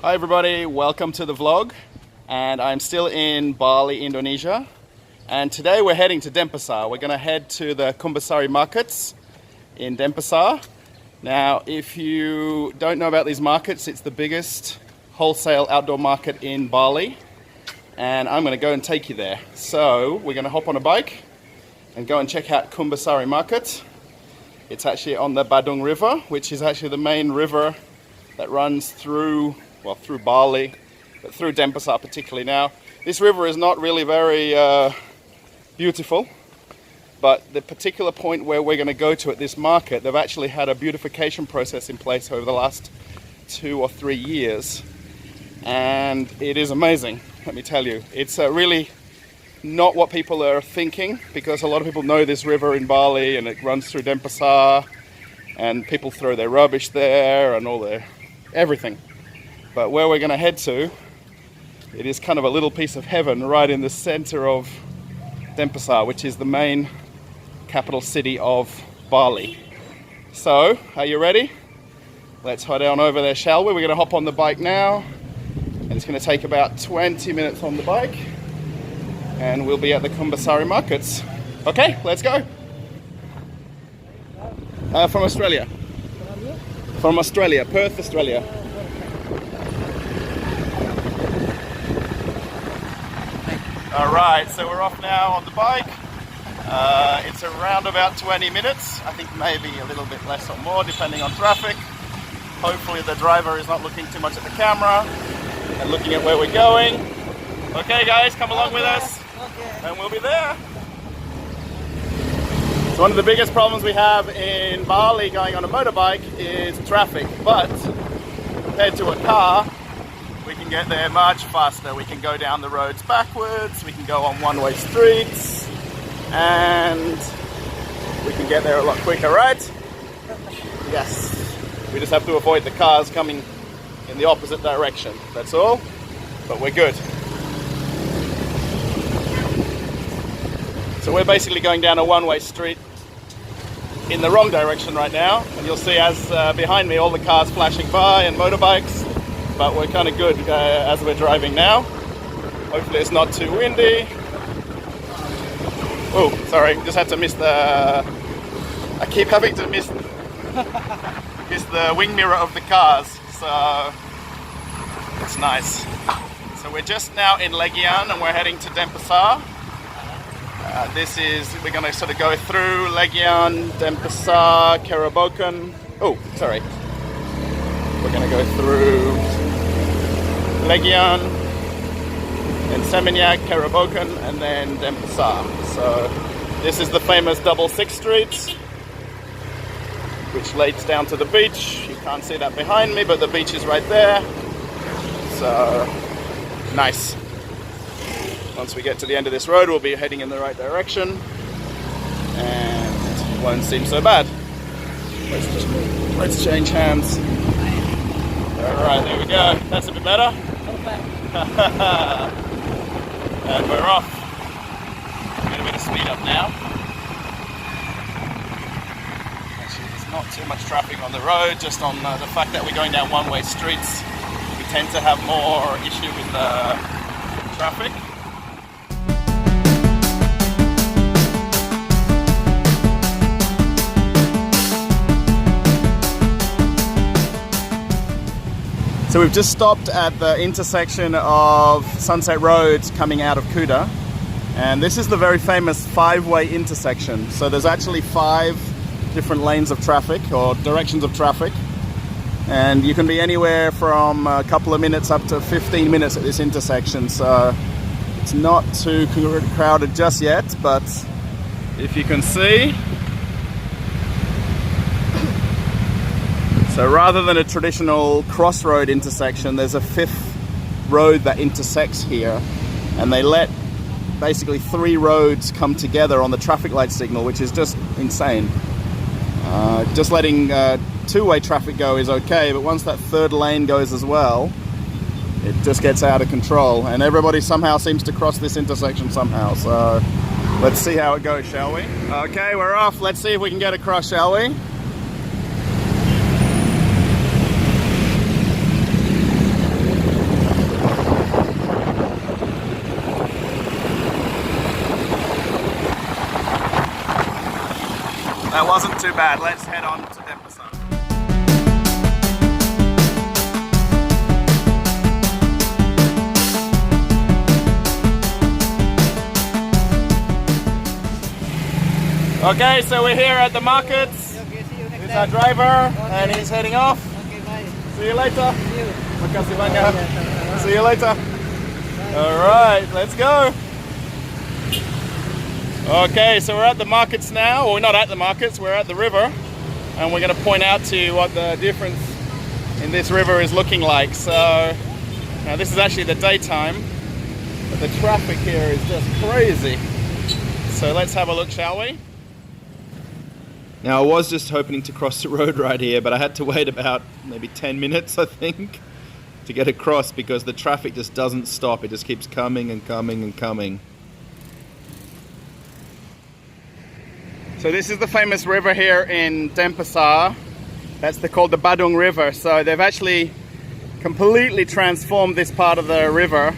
Hi everybody, welcome to the vlog. And I'm still in Bali, Indonesia. And today we're heading to Denpasar. We're going to head to the Kumbasari markets in Denpasar. Now, if you don't know about these markets, it's the biggest wholesale outdoor market in Bali. And I'm going to go and take you there. So we're going to hop on a bike and go and check out Kumbasari Market. It's actually on the Badung River, which is actually the main river that runs through Bali, but through Denpasar particularly. Now, this river is not really very beautiful, but the particular point where we're going to go to at this market, they've actually had a beautification process in place over the last 2 or 3 years, and it is amazing, let me tell you. It's really not what people are thinking, because a lot of people know this river in Bali and it runs through Denpasar and people throw their rubbish there and all their everything. But where we're going to head to, it is kind of a little piece of heaven right in the center of Denpasar, which is the main capital city of Bali. So, are you ready? Let's head on over there, shall we? We're going to hop on the bike now, and it's going to take about 20 minutes on the bike, and we'll be at the Kumbasari markets. Okay, let's go. From Australia. From Australia, Perth, Australia. Alright, so we're off now on the bike. It's around about 20 minutes. I think maybe a little bit less or more depending on traffic. Hopefully the driver is not looking too much at the camera and looking at where we're going. Okay guys, come along with us and we'll be there. So one of the biggest problems we have in Bali going on a motorbike is traffic, but compared to a car, we can get there much faster. We can go down the roads backwards, we can go on one-way streets, and we can get there a lot quicker, right? Yes. We just have to avoid the cars coming in the opposite direction, that's all. But we're good. So we're basically going down a one-way street in the wrong direction right now, and you'll see as behind me all the cars flashing by and motorbikes, but we're kind of good as we're driving now. Hopefully it's not too windy. Oh, sorry, just had to miss I keep having to miss the wing mirror of the cars, so it's nice. So we're just now in Legian and we're heading to Denpasar. We're going to sort of go through Legian, Denpasar, Kerabokan. Oh, sorry. We're going to go through Legian, then Seminyak, Kerabokan, and then Denpasar. So this is the famous double 6 street, which leads down to the beach. You can't see that behind me, but the beach is right there. So nice. Once we get to the end of this road, we'll be heading in the right direction, and it won't seem so bad. Let's change hands. Alright, there we go. That's a bit better. And we're off. Get a bit of speed up now. Actually, there's not too much traffic on the road, just on the fact that we're going down one-way streets. We tend to have more issue with traffic. So we've just stopped at the intersection of Sunset Roads coming out of Kuta, and this is the very famous 5-way intersection. So there's actually 5 different lanes of traffic or directions of traffic, and you can be anywhere from a couple of minutes up to 15 minutes at this intersection. So it's not too crowded just yet, but if you can see, so rather than a traditional crossroad intersection, there's a 5th road that intersects here, and they let basically 3 roads come together on the traffic light signal, which is just insane. Just letting 2-way traffic go is okay, but once that 3rd lane goes as well, it just gets out of control, and everybody somehow seems to cross this intersection somehow. So let's see how it goes, shall we? Okay, we're off. Let's see if we can get across, shall we? That wasn't too bad. Let's head on to Denpasar. Okay, so we're here at the markets. This is our driver, and he's heading off. See you later. Makasih banyak. See you later. All right, let's go. Okay, so we're at the markets now. Well, we're not at the markets, we're at the river. And we're going to point out to you what the difference in this river is looking like. So, now this is actually the daytime, but the traffic here is just crazy. So let's have a look, shall we? Now I was just hoping to cross the road right here, but I had to wait about maybe 10 minutes, I think, to get across because the traffic just doesn't stop. It just keeps coming and coming and coming. So this is the famous river here in Denpasar. That's called the Badung River. So they've actually completely transformed this part of the river.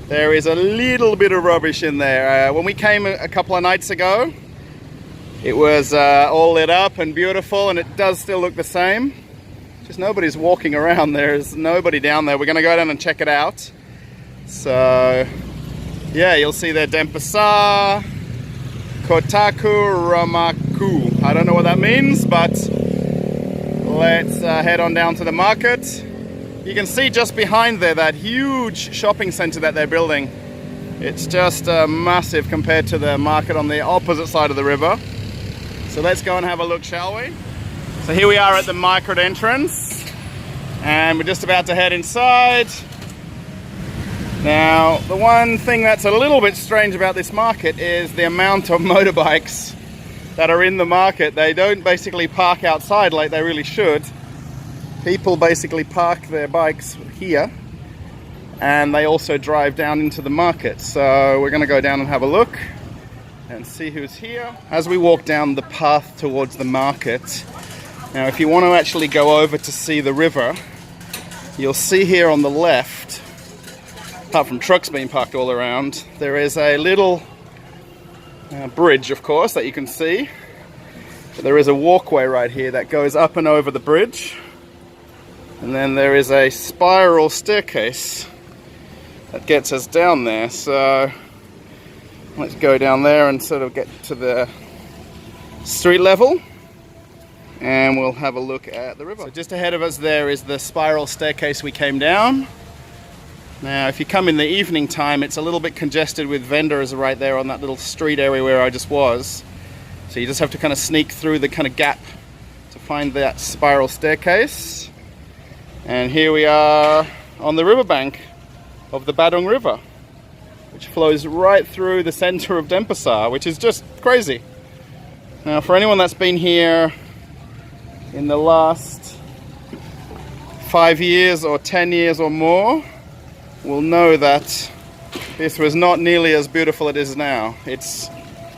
There is a little bit of rubbish in there. When we came a couple of nights ago, it was all lit up and beautiful, and it does still look the same. Just nobody's walking around. There's nobody down there. We're going to go down and check it out. So, yeah, you'll see there Denpasar, Kotaku, Ramaku. I don't know what that means, but let's head on down to the market. You can see just behind there that huge shopping center that they're building. It's just massive compared to the market on the opposite side of the river. So let's go and have a look, shall we? So here we are at the market entrance, and we're just about to head inside. Now, the one thing that's a little bit strange about this market is the amount of motorbikes that are in the market. They don't basically park outside like they really should. People basically park their bikes here, and they also drive down into the market. So we're going to go down and have a look and see who's here. As we walk down the path towards the market, now if you want to actually go over to see the river, you'll see here on the left, apart from trucks being parked all around, there is a little bridge, of course, that you can see. But there is a walkway right here that goes up and over the bridge, and then there is a spiral staircase that gets us down there. So let's go down there and sort of get to the street level, and we'll have a look at the river. So just ahead of us there is the spiral staircase we came down. Now if you come in the evening time, it's a little bit congested with vendors right there on that little street area where I just was. So you just have to kind of sneak through the kind of gap to find that spiral staircase. And here we are on the riverbank of the Badung River, which flows right through the center of Denpasar, which is just crazy. Now, for anyone that's been here in the last 5 years or 10 years or more, will know that this was not nearly as beautiful as it is now. It's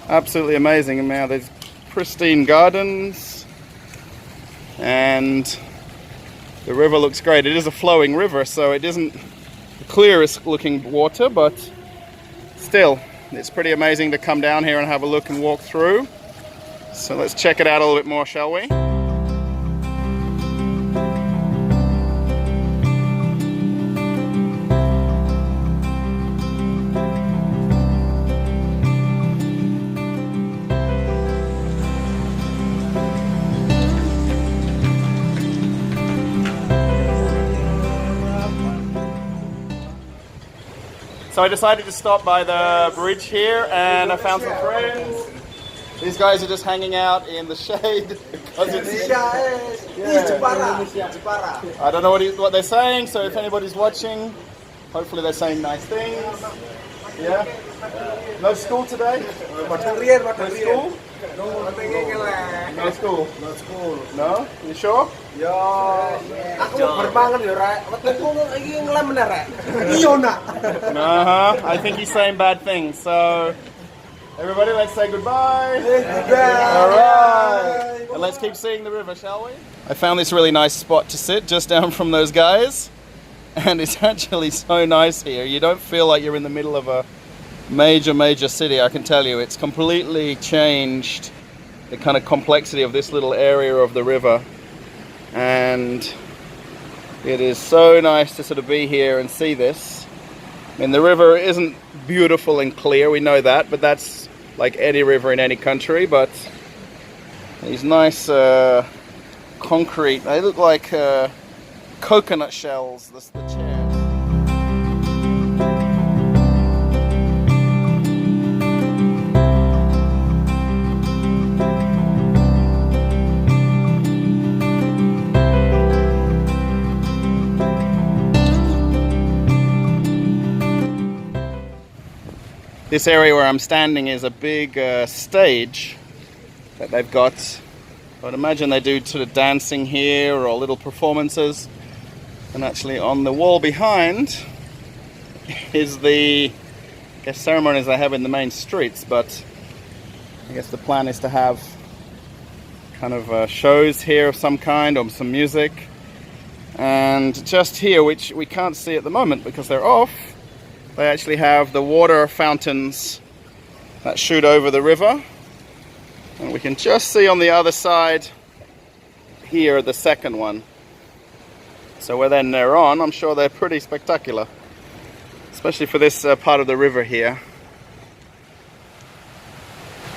absolutely amazing. And now there's pristine gardens, and the river looks great. It is a flowing river, so it isn't the clearest looking water, but still, it's pretty amazing to come down here and have a look and walk through. So let's check it out a little bit more, shall we? So I decided to stop by the bridge here, and I found some friends. These guys are just hanging out in the shade because it's... I don't know what they're saying, so if anybody's watching, hopefully they're saying nice things. Yeah? No school today? No school? No school? No school. No? You sure? I think he's saying bad things, so everybody, let's say goodbye. Alright, and let's keep seeing the river, shall we? I found this really nice spot to sit just down from those guys, and it's actually so nice here. You don't feel like you're in the middle of a major city, I can tell you. It's completely changed the kind of complexity of this little area of the river. And it is so nice to sort of be here and see this. I mean, the river isn't beautiful and clear, we know that, but that's like any river in any country. But these nice concrete, they look like coconut shells, the chairs. This area where I'm standing is a big stage that they've got. I'd imagine they do sort of dancing here or little performances. And actually on the wall behind is the, I guess, ceremonies they have in the main streets. But I guess the plan is to have kind of shows here of some kind, or some music. And just here, which we can't see at the moment because they're off, they actually have the water fountains that shoot over the river. And we can just see on the other side here the second one. So where then they're on, I'm sure they're pretty spectacular. Especially for this part of the river here.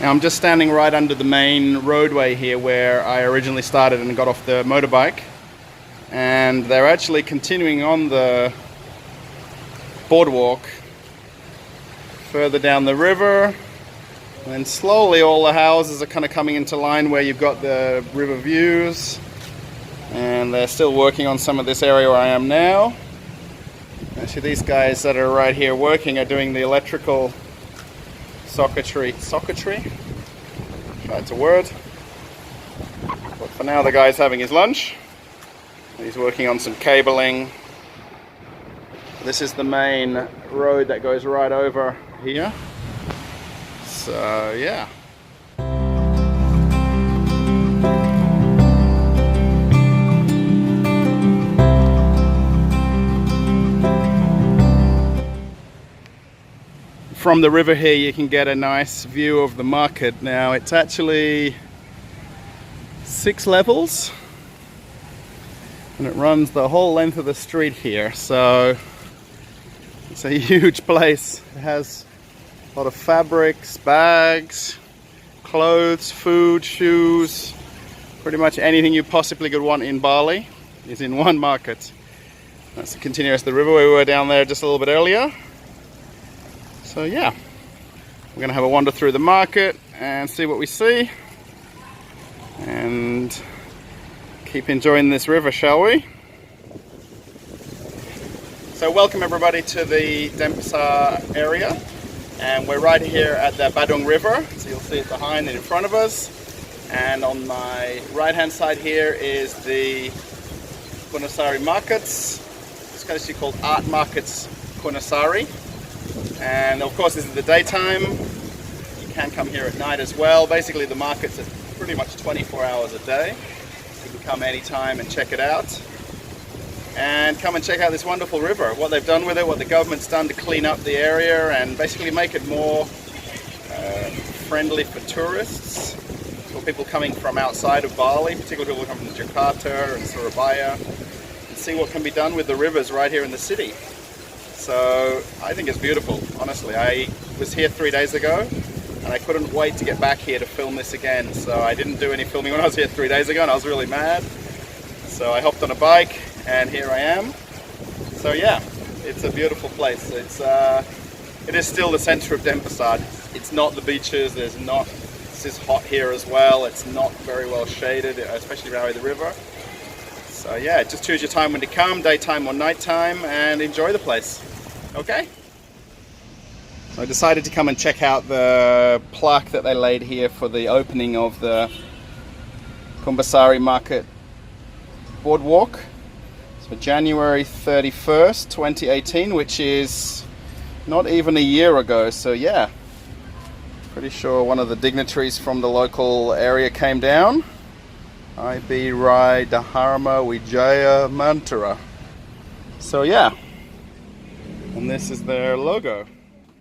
Now I'm just standing right under the main roadway here where I originally started and got off the motorbike. And they're actually continuing on the boardwalk further down the river, and then slowly all the houses are kind of coming into line where you've got the river views, and they're still working on some of this area where I am now. Actually, these guys that are right here working are doing the electrical socketry, try to word, but for now the guy's having his lunch. He's working on some cabling. This is the main road that goes right over here. So yeah. From the river here you can get a nice view of the market. Now it's actually 6 levels and it runs the whole length of the street here, so it's a huge place. It has a lot of fabrics, bags, clothes, food, shoes, pretty much anything you possibly could want in Bali is in one market. That's the continuous the river where we were down there just a little bit earlier. So yeah, we're gonna have a wander through the market and see what we see and keep enjoying this river, shall we? So welcome everybody to the Denpasar area, and we're right here at the Badung River, so you'll see it behind and in front of us. And on my right hand side here is the Kumbasari Markets. It's actually called Art Markets Kumbasari. And of course this is the daytime. You can come here at night as well. Basically the markets are pretty much 24 hours a day. You can come anytime and check it out. And come and check out this wonderful river, what they've done with it, what the government's done to clean up the area and basically make it more friendly for tourists, for people coming from outside of Bali, particularly people coming from Jakarta and Surabaya, and see what can be done with the rivers right here in the city. So I think it's beautiful, honestly. I was here 3 days ago and I couldn't wait to get back here to film this again. So I didn't do any filming when I was here 3 days ago and I was really mad. So I hopped on a bike and here I am. So yeah, it's a beautiful place. It is still the center of Denpasar. It's not the beaches, this is hot here as well. It's not very well shaded, especially around the river. So yeah, just choose your time when to come, daytime or nighttime, and enjoy the place. Okay? So I decided to come and check out the plaque that they laid here for the opening of the Kumbasari Market Boardwalk. So January 31st, 2018, which is not even a year ago. So yeah, pretty sure one of the dignitaries from the local area came down. IB Rai Dharma Wijaya Mantara. So yeah, and this is their logo.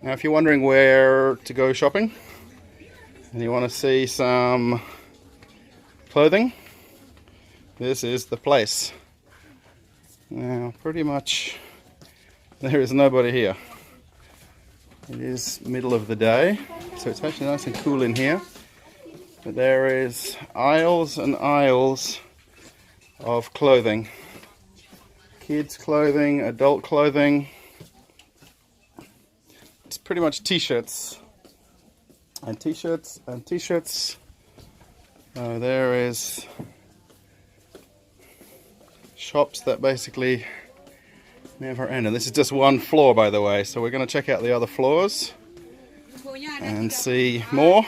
Now if you're wondering where to go shopping and you want to see some clothing, this is the place. Now, pretty much there is nobody here. It is middle of the day, so it's actually nice and cool in here. But there is aisles and aisles of clothing. Kids clothing, adult clothing. It's pretty much t-shirts. And t-shirts and t-shirts. There is shops that basically never end. And this is just one floor, by the way. So we're going to check out the other floors and see more.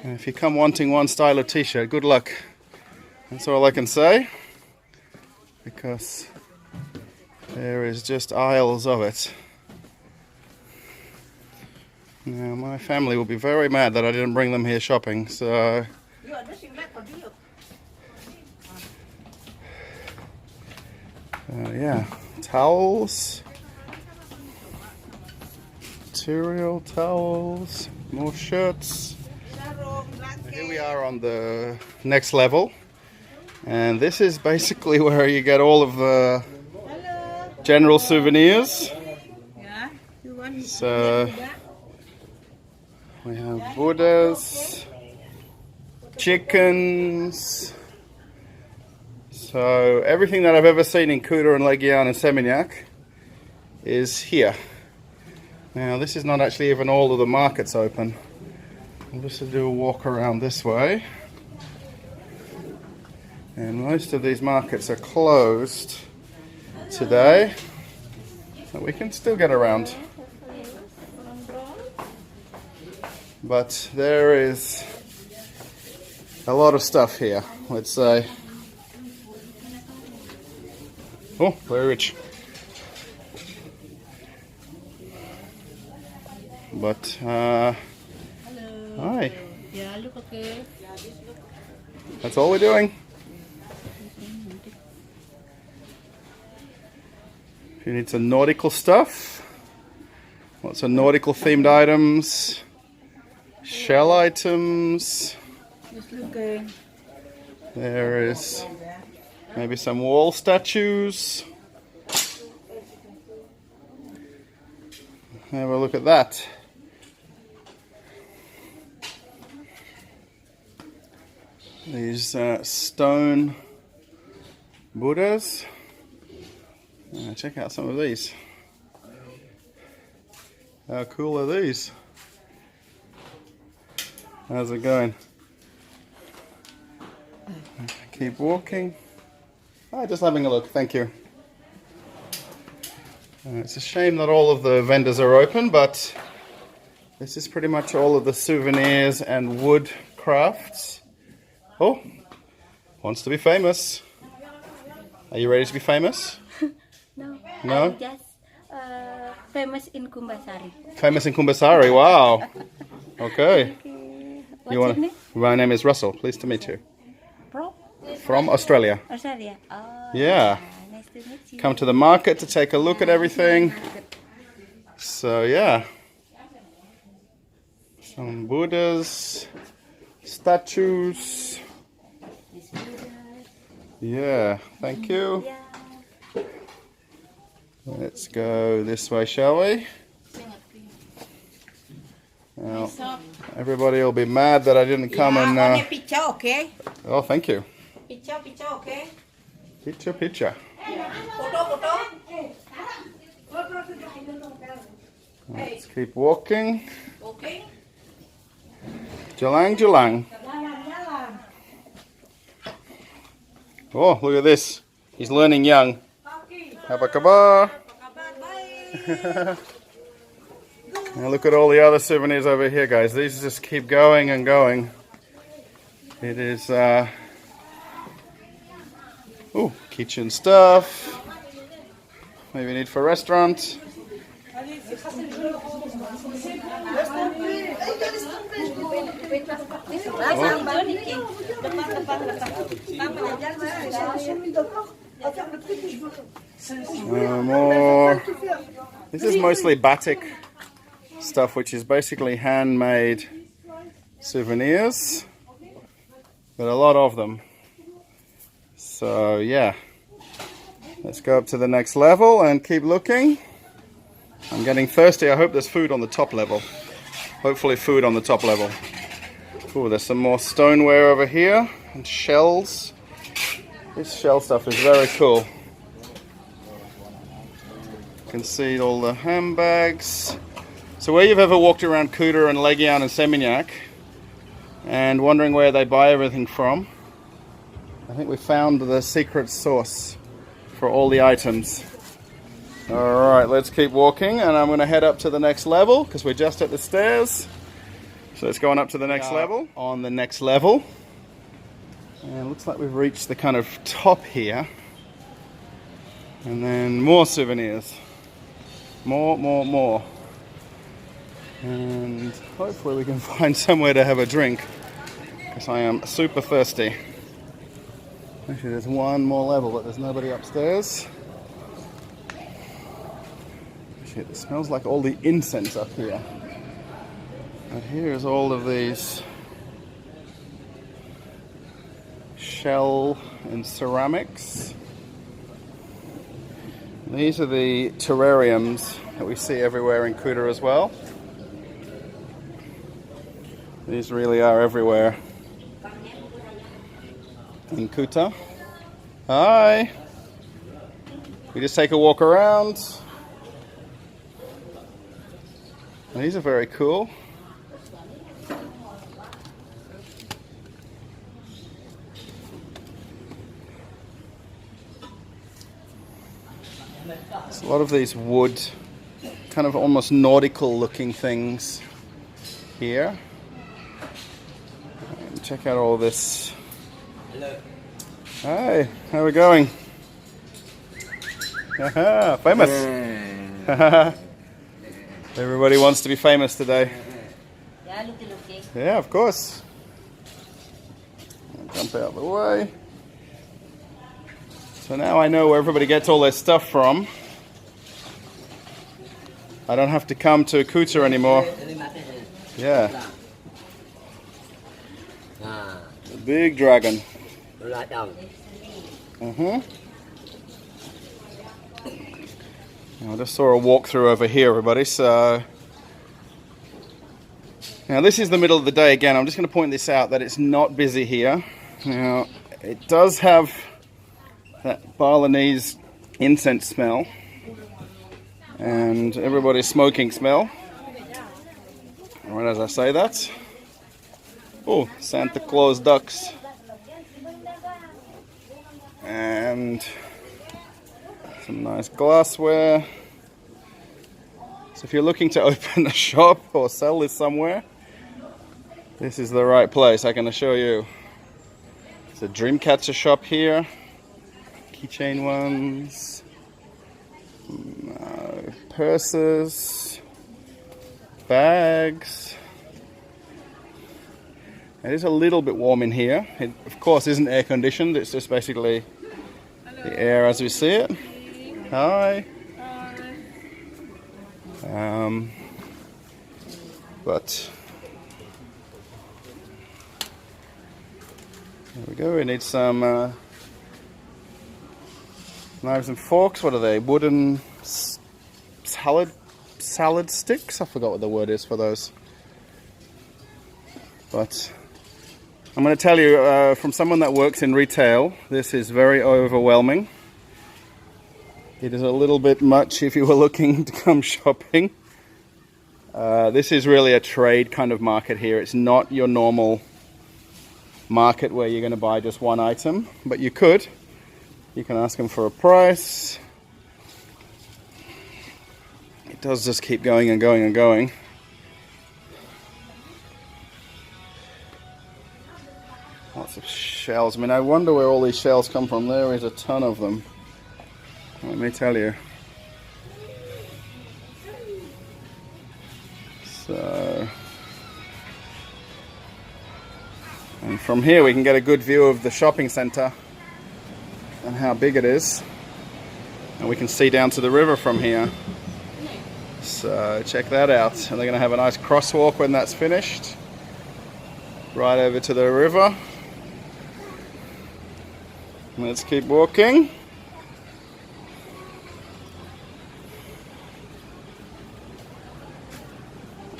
And if you come wanting one style of t-shirt, good luck. That's all I can say. Because there is just aisles of it. Now my family will be very mad that I didn't bring them here shopping, so... yeah, towels, material towels, more shirts. Here we are on the next level, and this is basically where you get all of the general souvenirs. So we have Buddhas, chickens. So everything that I've ever seen in Kuta and Legian and Seminyak is here. Now this is not actually even all of the markets open. I'll just do a walk around this way. And most of these markets are closed today, but we can still get around. But there is a lot of stuff here, let's say. Oh, very rich. But, hi. Yeah, look okay. That's all we're doing. If you need some nautical stuff, lots of nautical themed items, shell items. Just look. There is maybe some wall statues. Have a look at that. These stone Buddhas. Check out some of these. How cool are these? How's it going? Keep walking. Oh, just having a look, thank you. It's a shame that all of the vendors are open, but this is pretty much all of the souvenirs and wood crafts. Oh, wants to be famous. Are you ready to be famous? No. No? I'm just famous in Kumbasari. Famous in Kumbasari, wow. Okay. What's your name? My name is Russell, pleased to meet you. From Australia. Australia. Oh, Yeah. nice to meet you. Come to the market to take a look at everything. So yeah. Some Buddhas, statues. Yeah, thank you. Yeah. Let's go this way, shall we? Now, everybody will be mad that I didn't come and... picture, okay? Oh, thank you. Picture, okay? Picture. Photo. Let's keep walking. Okay? Jalang. Oh, look at this. He's learning young. Apa kabar? Now look at all the other souvenirs over here, guys. These just keep going and going. It is, kitchen stuff. Maybe need for restaurant. More. This is mostly batik stuff, which is basically handmade souvenirs. but a lot of them. So yeah, let's go up to the next level and keep looking. I'm getting thirsty. I hope there's food on the top level. Hopefully food on the top level. Oh, there's some more stoneware over here and shells. This shell stuff is very cool. You can see all the handbags. So where you've ever walked around Kuta and Legian and Seminyak and wondering where they buy everything from, I think we found the secret source for all the items. Alright, let's keep walking, and I'm going to head up to the next level because we're just at the stairs. So let's go on up to the next level. On the next level. And it looks like we've reached the kind of top here. And then more souvenirs. More. And hopefully we can find somewhere to have a drink because I am super thirsty. Actually, there's one more level, but there's nobody upstairs. Shit, it smells like all the incense up here. And here's all of these shell and ceramics. These are the terrariums that we see everywhere in Kuta as well. These really are everywhere in Kuta. Hi! We just take a walk around. These are very cool. There's a lot of these wood, kind of almost nautical looking things here. And check out all this. Hello. Hi, how are we going? Famous! Everybody wants to be famous today. Yeah, looking. Yeah, of course. Jump out of the way. So now I know where everybody gets all their stuff from. I don't have to come to Kuta anymore. Yeah. The big dragon. I just saw a walkthrough over here, everybody. So now this is the middle of the day again. I'm just going to point this out that it's not busy here. Now it does have that Balinese incense smell and everybody's smoking smell. Right as I say that. Oh, Santa Claus ducks. And some nice glassware. So if you're looking to open a shop or sell this somewhere, this is the right place, I can assure you. It's a Dreamcatcher shop here. Keychain ones. Purses. Bags. It is a little bit warm in here. It, of course, isn't air conditioned. It's just basically the air as we see it. Hi. But there we go. We need some knives and forks. What are they? Wooden salad sticks? I forgot what the word is for those. But I'm going to tell you, from someone that works in retail, this is very overwhelming. It is a little bit much if you were looking to come shopping. This is really a trade kind of market here. It's not your normal market where you're going to buy just one item, but you could. You can ask them for a price. It does just keep going and going and going. Lots of shells. I mean, I wonder where all these shells come from. There is a ton of them. Let me tell you. So, and from here we can get a good view of the shopping centre and how big it is. And we can see down to the river from here. So check that out. And they're going to have a nice crosswalk when that's finished. Right over to the river. Let's keep walking.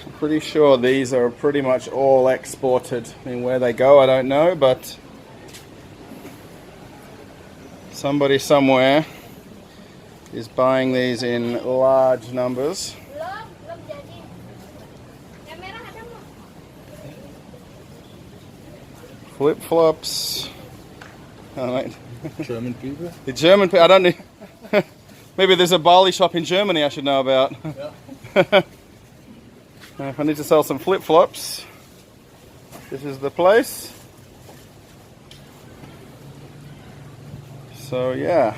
I'm pretty sure these are pretty much all exported. I mean, where they go, I don't know, but somebody somewhere is buying these in large numbers. Flip-flops. Oh, wait. German people. The German people, I don't know. Maybe there's a Bali shop in Germany I should know about. Yeah. If I need to sell some flip-flops, this is the place. So yeah,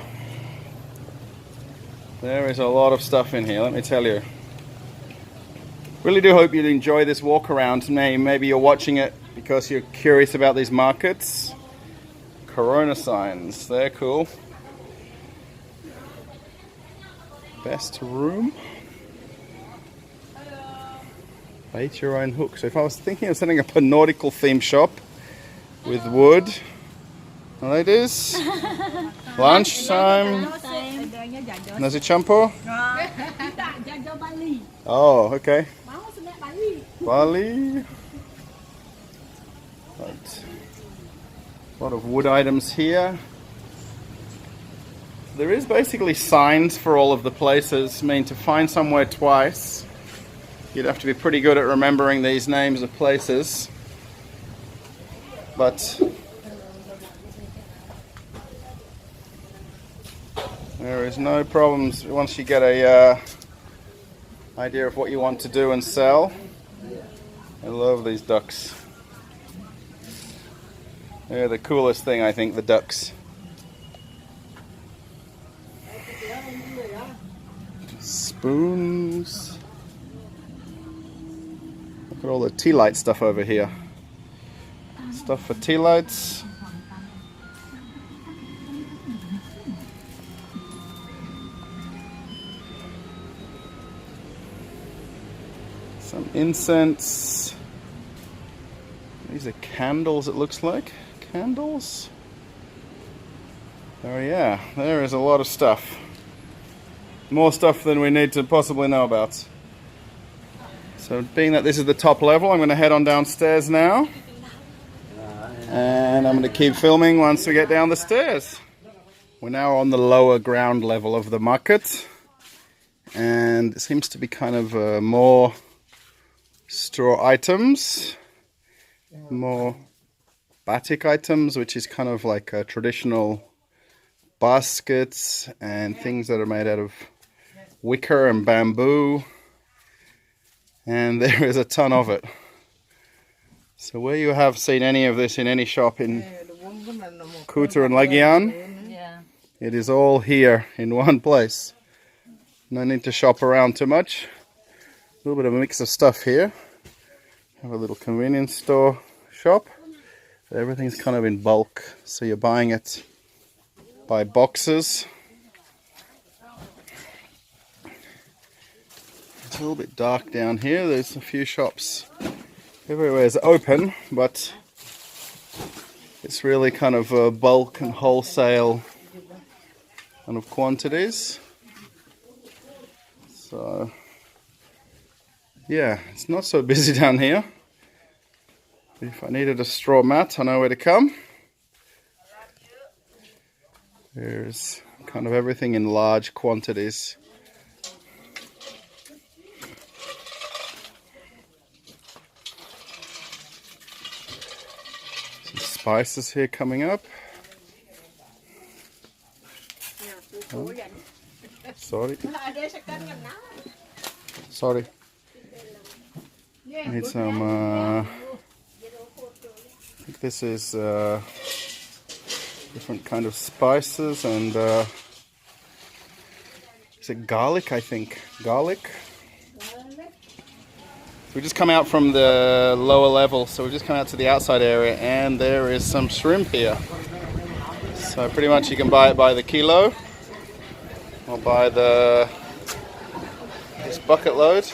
there is a lot of stuff in here, let me tell you. Really do hope you enjoy this walk around. Maybe you're watching it because you're curious about these markets. Corona signs, they're cool. Best room. Bait your own hook. So if I was thinking of setting up a nautical theme shop with wood, well, it is lunchtime. Nasi campur. Oh, okay. Bali. Right. A lot of wood items here. There is basically signs for all of the places. I mean, to find somewhere twice, you'd have to be pretty good at remembering these names of places. But there is no problems once you get a idea of what you want to do and sell. I love these ducks. They're the coolest thing, I think, the ducks. Spoons. Look at all the tea light stuff over here. Stuff for tea lights. Some incense. These are candles, it looks like. Candles. Oh yeah, there is a lot of stuff. More stuff than we need to possibly know about. So being that this is the top level, I'm going to head on downstairs now. And I'm going to keep filming once we get down the stairs. We're now on the lower ground level of the market. And it seems to be kind of more straw items. More batik items, which is kind of like traditional baskets and things that are made out of wicker and bamboo. And there is a ton of it. So where you have seen any of this in any shop in Kuta and Lagian, Yeah. it is all here in one place. No need to shop around too much. A little bit of a mix of stuff here. Have a little convenience store shop. Everything's kind of in bulk, so you're buying it by boxes. It's a little bit dark down here. There's a few shops. Everywhere is open, but it's really kind of bulk and wholesale kind of quantities. So yeah, it's not so busy down here. If I needed a straw mat, I know where to come. There's kind of everything in large quantities. Some spices here coming up. Oh, sorry. Sorry. Need some I think this is different kind of spices and is it garlic, I think? Garlic? We just come out from the lower level, so we just come out to the outside area and there is some shrimp here. So pretty much you can buy it by the kilo or by this bucket load.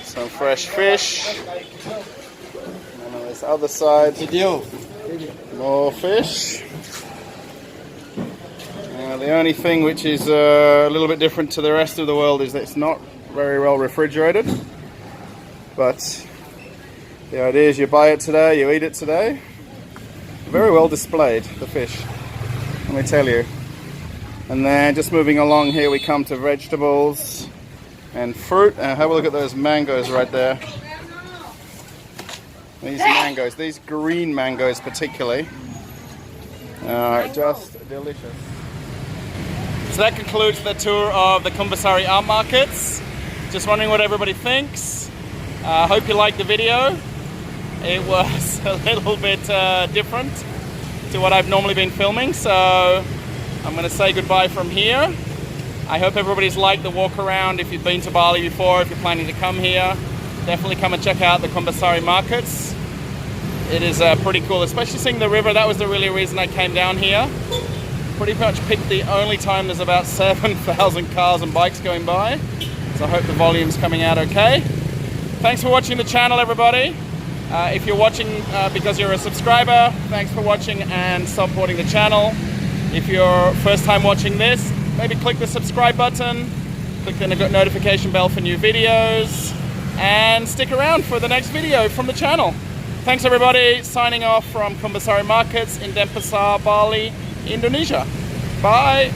Some fresh fish. And on this other side, more fish. The only thing which is a little bit different to the rest of the world is that it's not very well refrigerated. But the idea is you buy it today, you eat it today. Very well displayed, the fish, let me tell you. And then just moving along here, we come to vegetables and fruit. And have a look at those mangoes right there. These mangoes, these green mangoes particularly, are just delicious. So that concludes the tour of the Kumbasari Art Markets. Just wondering what everybody thinks. Hope you liked the video. It was a little bit different to what I've normally been filming, so I'm going to say goodbye from here. I hope everybody's liked the walk around. If you've been to Bali before, if you're planning to come here, definitely come and check out the Kumbasari markets. It is pretty cool, especially seeing the river. That was the really reason I came down here. Pretty much picked the only time there's about 7,000 cars and bikes going by, so I hope the volume's coming out okay. Thanks for watching the channel, everybody. If you're watching because you're a subscriber, thanks for watching and supporting the channel. If you're first time watching this, maybe click the subscribe button, click the notification bell for new videos, and stick around for the next video from the channel. Thanks everybody, signing off from Kumbasari Markets in Denpasar, Bali, Indonesia. Bye!